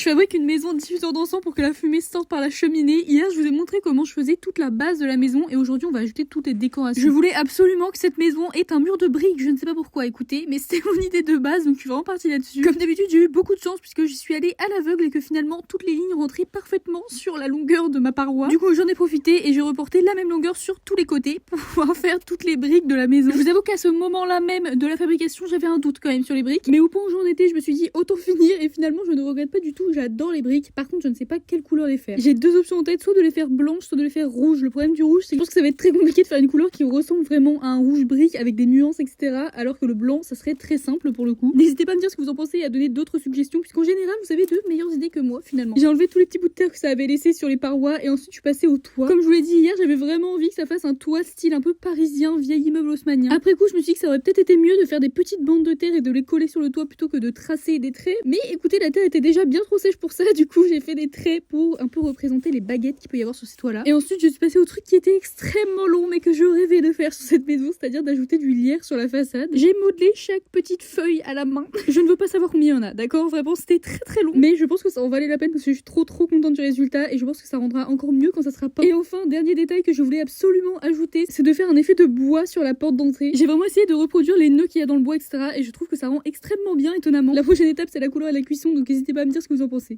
fabrique une maison diffuseur d'encens pour que la fumée sorte par la cheminée. Hier, je vous ai montré comment je faisais toute la base de la maison et aujourd'hui, on va ajouter toutes les décorations. Je voulais absolument que cette maison ait un mur de briques. Je ne sais pas pourquoi, écoutez, mais c'était mon idée de base, donc je suis vraiment partie là-dessus. Comme d'habitude, j'ai eu beaucoup de chance puisque j'y suis allée à l'aveugle et que finalement, toutes les lignes rentraient parfaitement sur la longueur de ma paroi. Du coup, j'en ai profité et j'ai reporté la même longueur sur tous les côtés pour pouvoir faire toutes les briques de la maison. Je vous avoue qu'à ce moment-là même de la fabrication, j'avais un doute quand même sur les briques, mais au point où j'en étais, je me suis dit autant finir et finalement, je ne regrette pas du tout. J'adore les briques. Par contre, je ne sais pas quelle couleur les faire. J'ai deux options en tête, soit de les faire blanches, soit de les faire rouges. Le problème du rouge, c'est que je pense que ça va être très compliqué de faire une couleur qui ressemble vraiment à un rouge brique avec des nuances, etc. Alors que le blanc, ça serait très simple pour le coup. N'hésitez pas à me dire ce que vous en pensez et à donner d'autres suggestions, puisqu'en général, vous avez de meilleures idées que moi finalement. J'ai enlevé tous les petits bouts de terre que ça avait laissé sur les parois et ensuite je suis passée au toit. Comme je vous l'ai dit hier, j'avais vraiment envie que ça fasse un toit style un peu parisien, vieil immeuble haussmannien. Après coup, je me suis dit que ça aurait peut-être été mieux de faire des petites bandes de terre et de les coller sur le toit plutôt que de tracer des traits. Mais écoutez, la terre était déjà bien trop sèche pour ça, du coup j'ai fait des traits pour un peu représenter les baguettes qu'il peut y avoir sur ces toits là. Et ensuite je suis passée au truc qui était extrêmement long mais que je rêvais de faire sur cette maison, c'est-à-dire d'ajouter du lierre sur la façade. J'ai modelé chaque petite feuille à la main. Je ne veux pas savoir combien il y en a, d'accord? Vraiment c'était très long. Mais je pense que ça en valait la peine parce que je suis trop contente du résultat et je pense que ça rendra encore mieux quand ça sera peint. Et enfin, dernier détail que je voulais absolument ajouter, c'est de faire un effet de bois sur la porte d'entrée. J'ai vraiment essayé de reproduire les nœuds qu'il y a dans le bois, etc. Et je trouve que ça rend extrêmement bien, étonnamment. La prochaine étape, c'est la couleur et la cuisson, donc n'hésitez pas à me dire ce que vous en pensez.